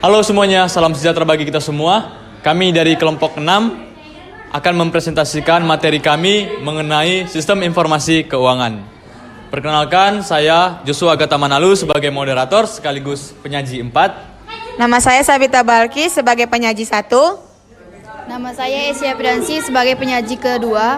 Halo semuanya, salam sejahtera bagi kita semua. Kami dari kelompok 6 akan mempresentasikan materi kami mengenai sistem informasi keuangan. Perkenalkan, saya Joshua Gata Manalu sebagai moderator sekaligus penyaji 4. Nama saya Sabita Balki sebagai penyaji 1. Nama saya Esia Pridansi sebagai penyaji kedua.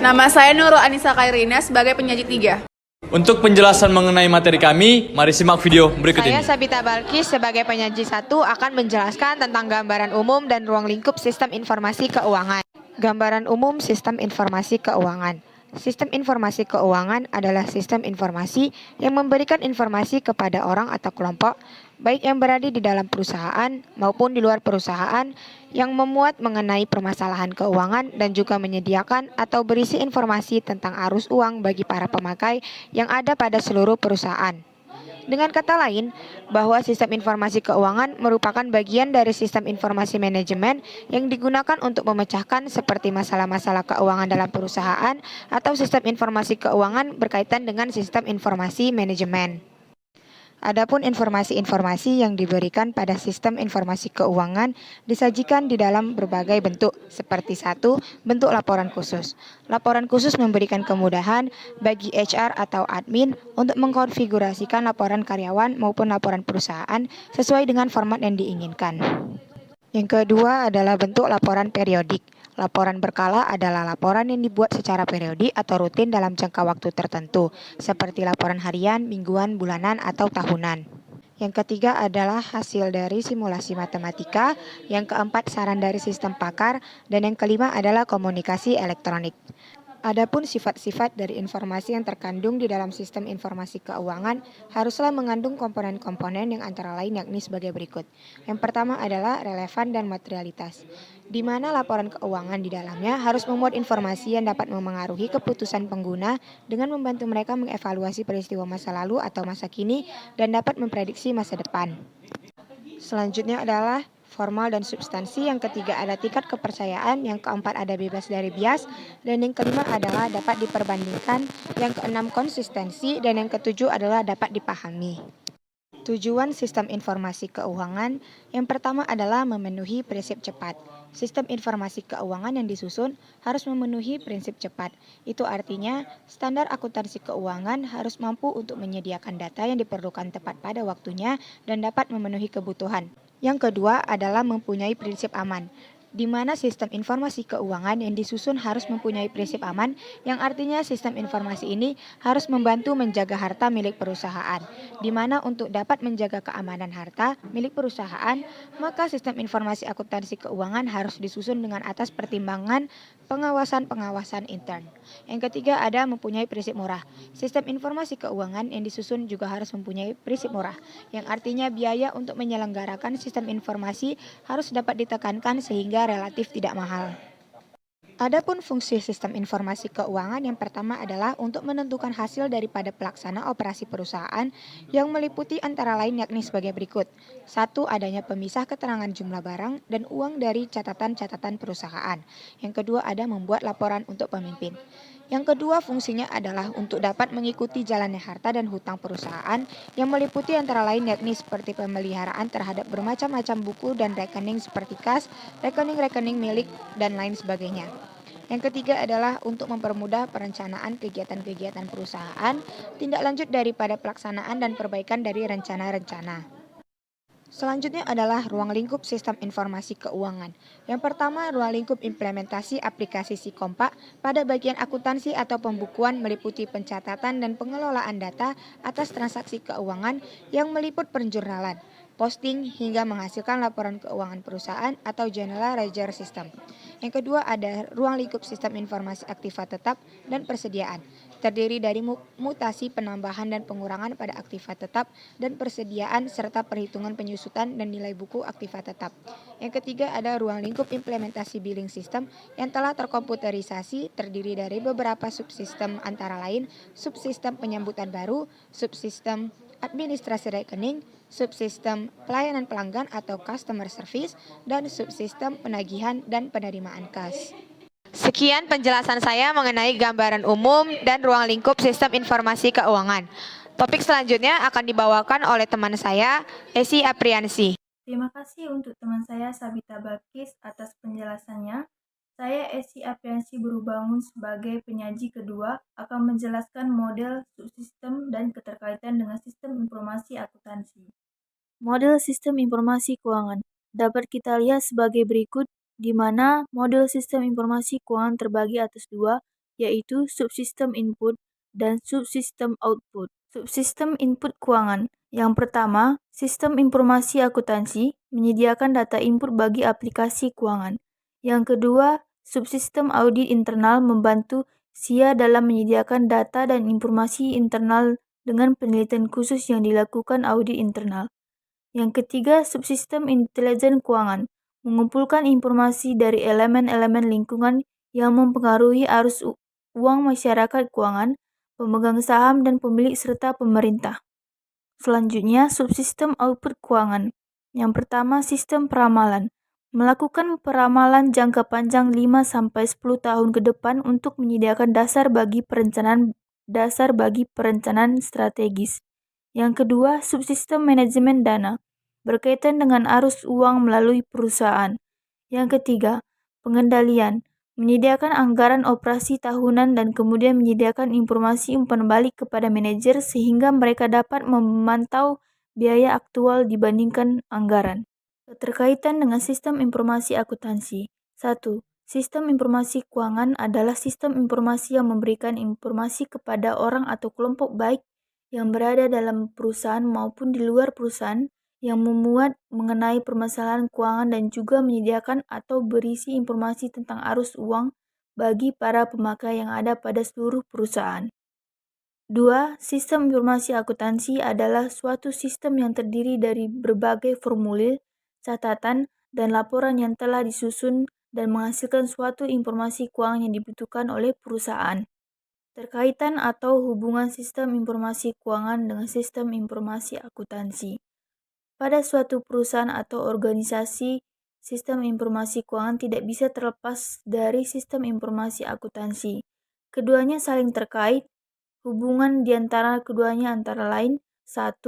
Nama saya Nurul Anissa Kairina sebagai penyaji 3. Untuk penjelasan mengenai materi kami, mari simak video berikut Saya ini. Sabita Balki sebagai penyaji 1 akan menjelaskan tentang gambaran umum dan ruang lingkup sistem informasi keuangan. Gambaran umum sistem informasi keuangan. Sistem informasi keuangan adalah sistem informasi yang memberikan informasi kepada orang atau kelompok, baik yang berada di dalam perusahaan maupun di luar perusahaan, yang memuat mengenai permasalahan keuangan dan juga menyediakan atau berisi informasi tentang arus uang bagi para pemakai yang ada pada seluruh perusahaan. Dengan kata lain, bahwa sistem informasi keuangan merupakan bagian dari sistem informasi manajemen yang digunakan untuk memecahkan seperti masalah-masalah keuangan dalam perusahaan atau sistem informasi keuangan berkaitan dengan sistem informasi manajemen. Adapun informasi-informasi yang diberikan pada sistem informasi keuangan disajikan di dalam berbagai bentuk, seperti 1. Bentuk laporan khusus. Laporan khusus memberikan kemudahan bagi HR atau admin untuk mengkonfigurasikan laporan karyawan maupun laporan perusahaan sesuai dengan format yang diinginkan. Yang kedua adalah bentuk laporan periodik. Laporan berkala adalah laporan yang dibuat secara periodik atau rutin dalam jangka waktu tertentu, seperti laporan harian, mingguan, bulanan, atau tahunan. Yang ketiga adalah hasil dari simulasi matematika, yang keempat saran dari sistem pakar, dan yang kelima adalah komunikasi elektronik. Adapun sifat-sifat dari informasi yang terkandung di dalam sistem informasi keuangan haruslah mengandung komponen-komponen yang antara lain yakni sebagai berikut. Yang pertama adalah relevan dan materialitas, di mana laporan keuangan di dalamnya harus memuat informasi yang dapat memengaruhi keputusan pengguna dengan membantu mereka mengevaluasi peristiwa masa lalu atau masa kini dan dapat memprediksi masa depan. Selanjutnya adalah formal dan substansi, yang ketiga ada tingkat kepercayaan, yang keempat ada bebas dari bias, dan yang kelima adalah dapat diperbandingkan, yang keenam konsistensi, dan yang ketujuh adalah dapat dipahami. Tujuan sistem informasi keuangan yang pertama adalah memenuhi prinsip cepat. Sistem informasi keuangan yang disusun harus memenuhi prinsip cepat. Itu artinya standar akuntansi keuangan harus mampu untuk menyediakan data yang diperlukan tepat pada waktunya dan dapat memenuhi kebutuhan. Yang kedua adalah mempunyai prinsip aman, di mana sistem informasi keuangan yang disusun harus mempunyai prinsip aman, yang artinya sistem informasi ini harus membantu menjaga harta milik perusahaan, di mana untuk dapat menjaga keamanan harta milik perusahaan, maka sistem informasi akuntansi keuangan harus disusun dengan atas pertimbangan pengawasan intern. Yang ketiga ada mempunyai prinsip murah. Sistem informasi keuangan yang disusun juga harus mempunyai prinsip murah, yang artinya biaya untuk menyelenggarakan sistem informasi harus dapat ditekankan sehingga relatif tidak mahal. Adapun fungsi sistem informasi keuangan yang pertama adalah untuk menentukan hasil daripada pelaksana operasi perusahaan yang meliputi antara lain yakni sebagai berikut. 1. Adanya pemisah keterangan jumlah barang dan uang dari catatan-catatan perusahaan. Yang kedua ada membuat laporan untuk pemimpin. Yang kedua fungsinya adalah untuk dapat mengikuti jalannya harta dan hutang perusahaan yang meliputi antara lain yakni seperti pemeliharaan terhadap bermacam-macam buku dan rekening seperti kas, rekening-rekening milik, dan lain sebagainya. Yang ketiga adalah untuk mempermudah perencanaan kegiatan-kegiatan perusahaan, tindak lanjut daripada pelaksanaan dan perbaikan dari rencana-rencana. Selanjutnya adalah ruang lingkup sistem informasi keuangan. Yang pertama, ruang lingkup implementasi aplikasi Sikompak pada bagian akuntansi atau pembukuan meliputi pencatatan dan pengelolaan data atas transaksi keuangan yang meliput penjurnalan, posting, hingga menghasilkan laporan keuangan perusahaan atau General Ledger System. Yang kedua ada ruang lingkup sistem informasi aktiva tetap dan persediaan, terdiri dari mutasi, penambahan, dan pengurangan pada aktiva tetap dan persediaan serta perhitungan penyusutan dan nilai buku aktiva tetap. Yang ketiga ada ruang lingkup implementasi billing system yang telah terkomputerisasi, terdiri dari beberapa subsistem antara lain subsistem penyambutan baru, subsistem administrasi rekening, subsistem pelayanan pelanggan atau customer service, dan subsistem penagihan dan penerimaan kas. Sekian penjelasan saya mengenai gambaran umum dan ruang lingkup sistem informasi keuangan. Topik selanjutnya akan dibawakan oleh teman saya, Esi Apriansi. Terima kasih untuk teman saya Sabita Balkis atas penjelasannya. Saya Esi Apriansi Barubangun sebagai penyaji kedua akan menjelaskan model, subsistem, dan keterkaitan dengan sistem informasi akuntansi. Model sistem informasi keuangan dapat kita lihat sebagai berikut, di mana model sistem informasi keuangan terbagi atas dua, yaitu subsistem input dan subsistem output. Subsistem input keuangan. Yang pertama, sistem informasi akuntansi menyediakan data input bagi aplikasi keuangan. Yang kedua, subsistem audit internal membantu SIA dalam menyediakan data dan informasi internal dengan penelitian khusus yang dilakukan audit internal. Yang ketiga, subsistem intelijen keuangan mengumpulkan informasi dari elemen-elemen lingkungan yang mempengaruhi arus uang masyarakat keuangan, pemegang saham dan pemilik serta pemerintah. Selanjutnya, subsistem output keuangan. Yang pertama, sistem peramalan. Melakukan peramalan jangka panjang 5-10 tahun ke depan untuk menyediakan dasar bagi perencanaan strategis. Yang kedua, subsistem manajemen dana, berkaitan dengan arus uang melalui perusahaan. Yang ketiga, pengendalian, menyediakan anggaran operasi tahunan dan kemudian menyediakan informasi umpan balik kepada manajer sehingga mereka dapat memantau biaya aktual dibandingkan anggaran. Keterkaitan dengan sistem informasi akuntansi. 1. Sistem informasi keuangan adalah sistem informasi yang memberikan informasi kepada orang atau kelompok baik yang berada dalam perusahaan maupun di luar perusahaan yang memuat mengenai permasalahan keuangan dan juga menyediakan atau berisi informasi tentang arus uang bagi para pemakai yang ada pada seluruh perusahaan. 2. Sistem informasi akuntansi adalah suatu sistem yang terdiri dari berbagai formulir, catatan, dan laporan yang telah disusun dan menghasilkan suatu informasi keuangan yang dibutuhkan oleh perusahaan. Terkaitan atau hubungan sistem informasi keuangan dengan sistem informasi akuntansi. Pada suatu perusahaan atau organisasi, sistem informasi keuangan tidak bisa terlepas dari sistem informasi akuntansi. Keduanya saling terkait. Hubungan di antara keduanya antara lain: 1.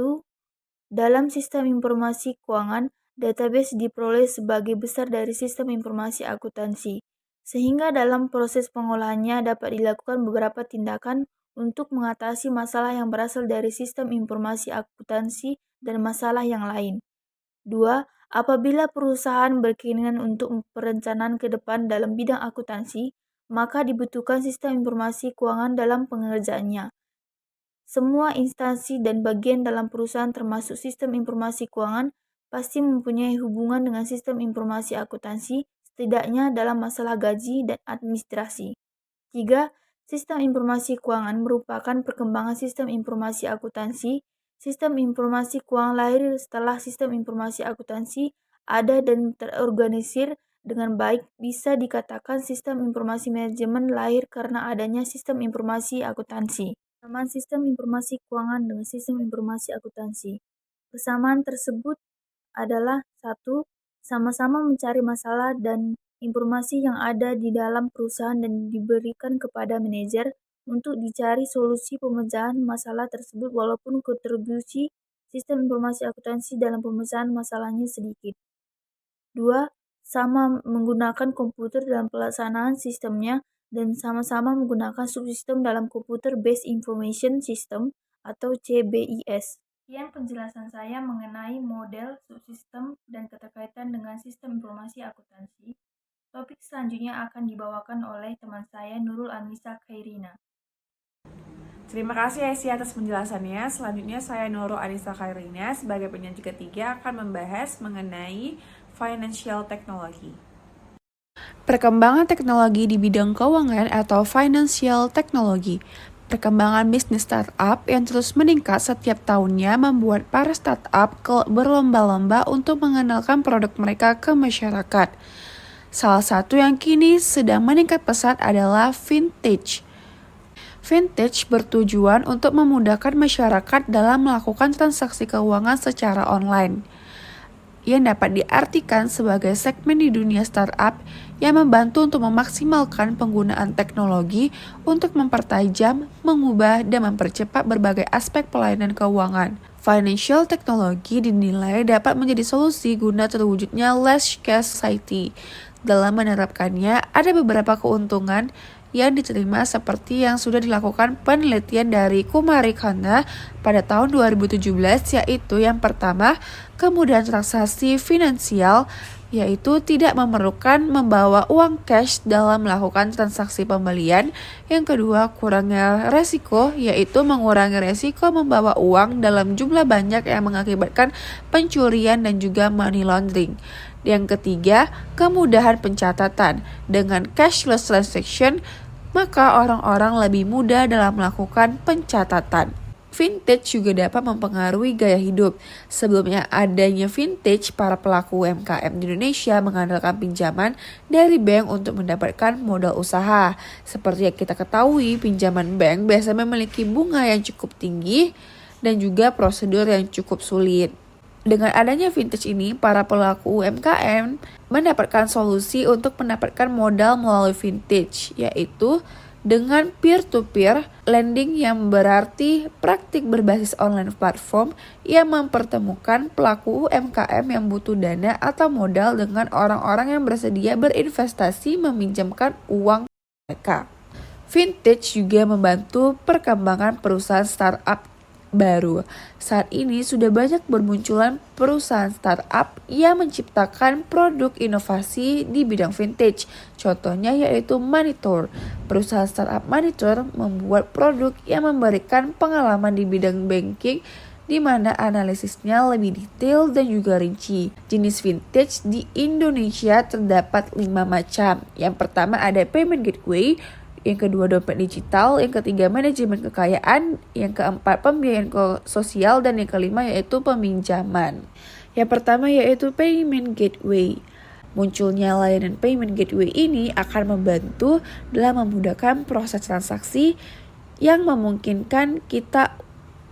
Dalam sistem informasi keuangan, database diperoleh sebagai besar dari sistem informasi akuntansi, sehingga dalam proses pengolahannya dapat dilakukan beberapa tindakan untuk mengatasi masalah yang berasal dari sistem informasi akuntansi dan masalah yang lain. 2. Apabila perusahaan berkeinginan untuk perencanaan ke depan dalam bidang akuntansi, maka dibutuhkan sistem informasi keuangan dalam pengerjaannya. Semua instansi dan bagian dalam perusahaan termasuk sistem informasi keuangan pasti mempunyai hubungan dengan sistem informasi akuntansi, setidaknya dalam masalah gaji dan administrasi. 3. Sistem informasi keuangan merupakan perkembangan sistem informasi akuntansi. Sistem informasi keuangan lahir setelah sistem informasi akuntansi ada dan terorganisir dengan baik. Bisa dikatakan sistem informasi manajemen lahir karena adanya sistem informasi akuntansi. Persamaan sistem informasi keuangan dengan sistem informasi akuntansi. Persamaan tersebut adalah: 1. Sama-sama mencari masalah dan informasi yang ada di dalam perusahaan dan diberikan kepada manajer untuk dicari solusi pemecahan masalah tersebut walaupun kontribusi sistem informasi akuntansi dalam pemecahan masalahnya sedikit. 2. Sama menggunakan komputer dalam pelaksanaan sistemnya dan sama-sama menggunakan subsistem dalam Computer Based Information System atau CBIS. Sekian penjelasan saya mengenai model, subsistem, dan keterkaitan dengan sistem informasi akuntansi. Topik selanjutnya akan dibawakan oleh teman saya Nurul Anissa Khairina. Terima kasih Esi atas penjelasannya. Selanjutnya saya Nurul Anissa Khairina sebagai penyaji ketiga akan membahas mengenai financial technology. Perkembangan teknologi di bidang keuangan atau financial technology. Perkembangan bisnis startup yang terus meningkat setiap tahunnya membuat para startup berlomba-lomba untuk mengenalkan produk mereka ke masyarakat. Salah satu yang kini sedang meningkat pesat adalah vintage. Vintage bertujuan untuk memudahkan masyarakat dalam melakukan transaksi keuangan secara online. yang dapat diartikan sebagai segmen di dunia startup yang membantu untuk memaksimalkan penggunaan teknologi untuk mempertajam, mengubah, dan mempercepat berbagai aspek pelayanan keuangan. Financial technology dinilai dapat menjadi solusi guna terwujudnya less cash society. Dalam menerapkannya, ada beberapa keuntungan yang diterima seperti yang sudah dilakukan penelitian dari Kumari Khanna pada tahun 2017, yaitu yang pertama, kemudahan transaksi finansial, yaitu tidak memerlukan membawa uang cash dalam melakukan transaksi pembelian. Yang kedua, kurangnya resiko, yaitu mengurangi resiko membawa uang dalam jumlah banyak yang mengakibatkan pencurian dan juga money laundering. Yang ketiga, kemudahan pencatatan. Dengan cashless transaction, maka orang-orang lebih mudah dalam melakukan pencatatan. Vintage juga dapat mempengaruhi gaya hidup. Sebelumnya adanya vintage, para pelaku UMKM di Indonesia mengandalkan pinjaman dari bank untuk mendapatkan modal usaha. Seperti yang kita ketahui, pinjaman bank biasanya memiliki bunga yang cukup tinggi dan juga prosedur yang cukup sulit. Dengan adanya vintage ini, para pelaku UMKM mendapatkan solusi untuk mendapatkan modal melalui vintage, yaitu dengan peer-to-peer lending yang berarti praktik berbasis online platform yang mempertemukan pelaku UMKM yang butuh dana atau modal dengan orang-orang yang bersedia berinvestasi meminjamkan uang mereka. Vintage juga membantu perkembangan perusahaan startup baru. Saat ini sudah banyak bermunculan perusahaan startup yang menciptakan produk inovasi di bidang vintage. Contohnya yaitu Monitor. Perusahaan startup Monitor membuat produk yang memberikan pengalaman di bidang banking di mana analisisnya lebih detail dan juga rinci. Jenis vintage di Indonesia terdapat 5 macam. Yang pertama ada payment gateway, yang kedua dompet digital, yang ketiga manajemen kekayaan, yang keempat pembiayaan sosial, dan yang kelima yaitu peminjaman. Yang pertama yaitu payment gateway. Munculnya layanan payment gateway ini akan membantu dalam memudahkan proses transaksi yang memungkinkan kita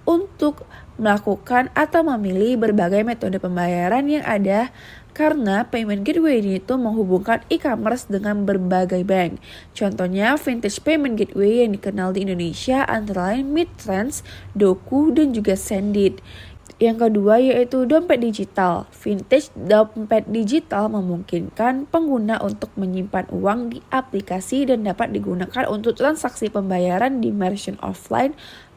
untuk melakukan atau memilih berbagai metode pembayaran yang ada, karena payment gateway ini itu menghubungkan e-commerce dengan berbagai bank. Contohnya vintage payment gateway yang dikenal di Indonesia antara lain Midtrans, Doku, dan juga Sendit. Yang kedua yaitu dompet digital. Vintage dompet digital memungkinkan pengguna untuk menyimpan uang di aplikasi dan dapat digunakan untuk transaksi pembayaran di merchant offline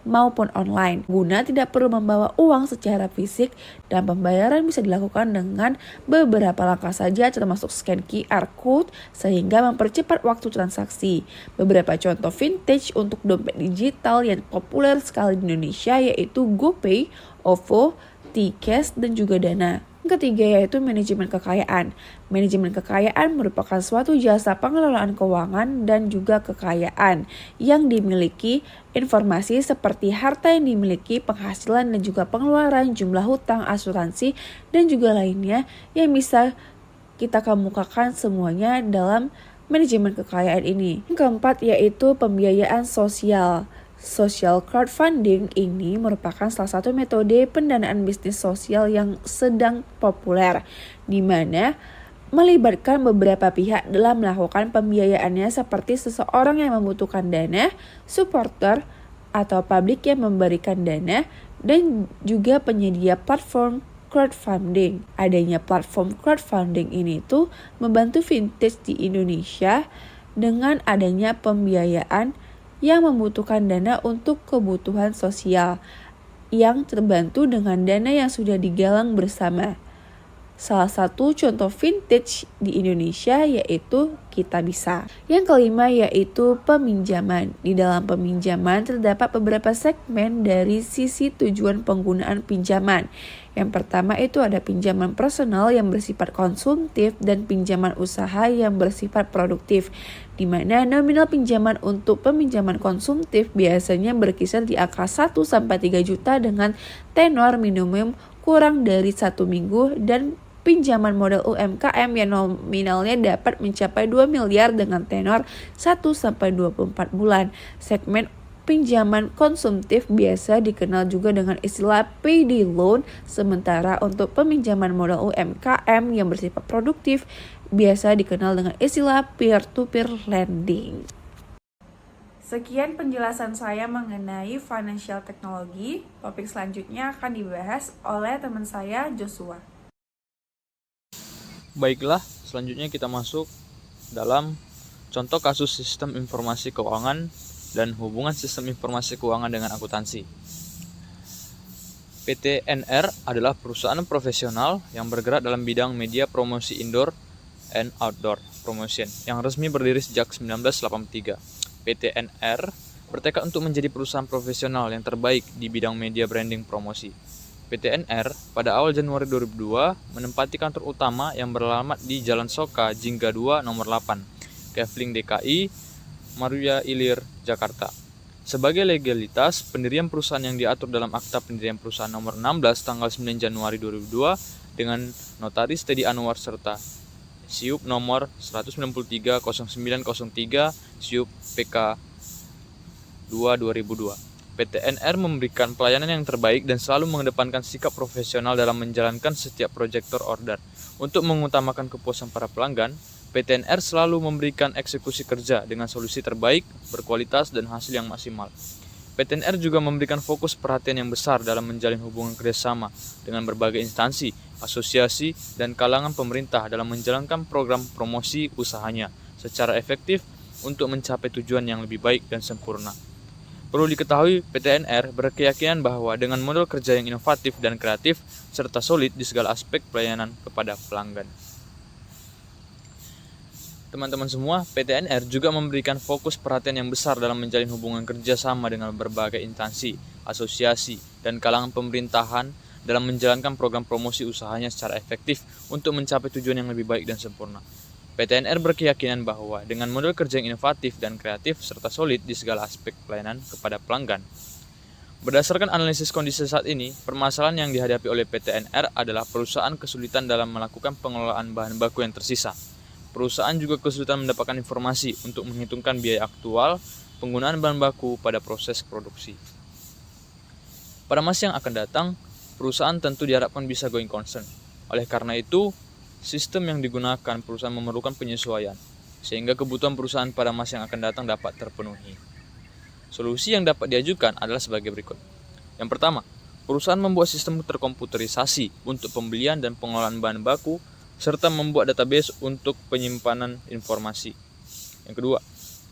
maupun online. Pengguna tidak perlu membawa uang secara fisik dan pembayaran bisa dilakukan dengan beberapa langkah saja termasuk scan QR code sehingga mempercepat waktu transaksi. Beberapa contoh vintage untuk dompet digital yang populer sekali di Indonesia yaitu GoPay, OVO, T-Cash, dan juga Dana. Yang ketiga yaitu manajemen kekayaan. Manajemen kekayaan merupakan suatu jasa pengelolaan keuangan dan juga kekayaan yang dimiliki informasi seperti harta yang dimiliki, penghasilan dan juga pengeluaran, jumlah hutang, asuransi, dan juga lainnya yang bisa kita kemukakan semuanya dalam manajemen kekayaan ini. Yang keempat yaitu pembiayaan sosial. Social crowdfunding ini merupakan salah satu metode pendanaan bisnis sosial yang sedang populer, di mana melibatkan beberapa pihak dalam melakukan pembiayaannya seperti seseorang yang membutuhkan dana, supporter, atau publik yang memberikan dana, dan juga penyedia platform crowdfunding. Adanya platform crowdfunding ini tuh membantu vintage di Indonesia dengan adanya pembiayaan yang membutuhkan dana untuk kebutuhan sosial yang terbantu dengan dana yang sudah digalang bersama. Salah satu contoh vintage di Indonesia yaitu Kitabisa. Yang kelima yaitu peminjaman. Di dalam peminjaman terdapat beberapa segmen dari sisi tujuan penggunaan pinjaman. Yang pertama itu ada pinjaman personal yang bersifat konsumtif dan pinjaman usaha yang bersifat produktif, di mana nominal pinjaman untuk peminjaman konsumtif biasanya berkisar di angka 1-3 juta dengan tenor minimum kurang dari 1 minggu, dan pinjaman modal UMKM yang nominalnya dapat mencapai 2 miliar dengan tenor 1-24 bulan. Segmen pinjaman konsumtif biasa dikenal juga dengan istilah payday loan, sementara untuk peminjaman modal UMKM yang bersifat produktif biasa dikenal dengan istilah peer-to-peer lending. Sekian penjelasan saya mengenai financial technology. Topik selanjutnya akan dibahas oleh teman saya, Joshua. Baiklah, selanjutnya kita masuk dalam contoh kasus sistem informasi keuangan dan hubungan sistem informasi keuangan dengan akuntansi. PT NR adalah perusahaan profesional yang bergerak dalam bidang media promosi indoor and outdoor promotion yang resmi berdiri sejak 1983. PT NR bertekad untuk menjadi perusahaan profesional yang terbaik di bidang media branding promosi. PT NR pada awal Januari 2002 menempati kantor utama yang beralamat di Jalan Soka, Jingga 2, nomor 8, Kefling DKI, Maruya Ilir, Jakarta. Sebagai legalitas, pendirian perusahaan yang diatur dalam Akta Pendirian Perusahaan nomor 16 tanggal 9 Januari 2002 dengan Notaris Teddy Anwar serta SIUP nomor 1930903 SIUP PK 2/2002. PT NR memberikan pelayanan yang terbaik dan selalu mengedepankan sikap profesional dalam menjalankan setiap projector order. Untuk mengutamakan kepuasan para pelanggan, PT NR selalu memberikan eksekusi kerja dengan solusi terbaik, berkualitas, dan hasil yang maksimal. PT NR juga memberikan fokus perhatian yang besar dalam menjalin hubungan kerjasama dengan berbagai instansi, asosiasi, dan kalangan pemerintah dalam menjalankan program promosi usahanya secara efektif untuk mencapai tujuan yang lebih baik dan sempurna. Perlu diketahui, PT NR berkeyakinan bahwa dengan model kerja yang inovatif dan kreatif, serta solid di segala aspek pelayanan kepada pelanggan. Teman-teman semua, PT NR juga memberikan fokus perhatian yang besar dalam menjalin hubungan kerja sama dengan berbagai instansi, asosiasi, dan kalangan pemerintahan dalam menjalankan program promosi usahanya secara efektif untuk mencapai tujuan yang lebih baik dan sempurna. PT NR berkeyakinan bahwa dengan model kerja yang inovatif dan kreatif serta solid di segala aspek pelayanan kepada pelanggan. Berdasarkan analisis kondisi saat ini, permasalahan yang dihadapi oleh PT NR adalah perusahaan kesulitan dalam melakukan pengelolaan bahan baku yang tersisa. Perusahaan juga kesulitan mendapatkan informasi untuk menghitungkan biaya aktual penggunaan bahan baku pada proses produksi. Pada masa yang akan datang, perusahaan tentu diharapkan bisa going concern. Oleh karena itu, sistem yang digunakan perusahaan memerlukan penyesuaian, sehingga kebutuhan perusahaan pada masa yang akan datang dapat terpenuhi. Solusi yang dapat diajukan adalah sebagai berikut. Yang pertama, perusahaan membuat sistem terkomputerisasi untuk pembelian dan pengelolaan bahan baku, serta membuat database untuk penyimpanan informasi. Yang kedua,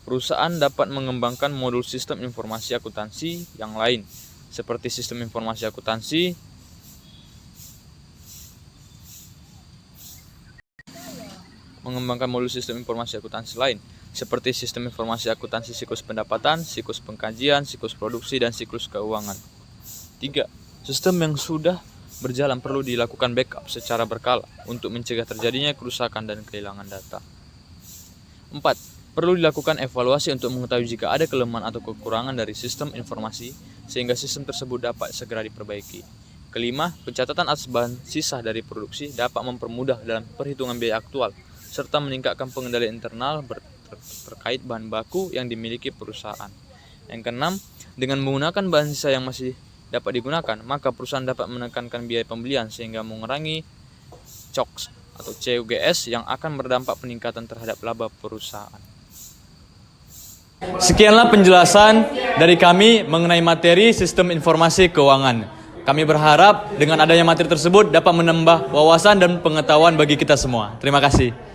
perusahaan dapat mengembangkan modul sistem informasi akuntansi yang lain, seperti sistem informasi akuntansi, siklus pendapatan, siklus pengkajian, siklus produksi, dan siklus keuangan. 3. Sistem yang sudah berjalan perlu dilakukan backup secara berkala untuk mencegah terjadinya kerusakan dan kehilangan data. 4. Perlu dilakukan evaluasi untuk mengetahui jika ada kelemahan atau kekurangan dari sistem informasi sehingga sistem tersebut dapat segera diperbaiki. Kelima, pencatatan atas bahan sisa dari produksi dapat mempermudah dalam perhitungan biaya aktual serta meningkatkan pengendalian internal terkait bahan baku yang dimiliki perusahaan. Yang keenam, dengan menggunakan bahan sisa yang masih dapat digunakan, maka perusahaan dapat menekankan biaya pembelian sehingga mengurangi COGS atau COGS yang akan berdampak peningkatan terhadap laba perusahaan. Sekianlah penjelasan dari kami mengenai materi sistem informasi keuangan. Kami berharap dengan adanya materi tersebut dapat menambah wawasan dan pengetahuan bagi kita semua. Terima kasih.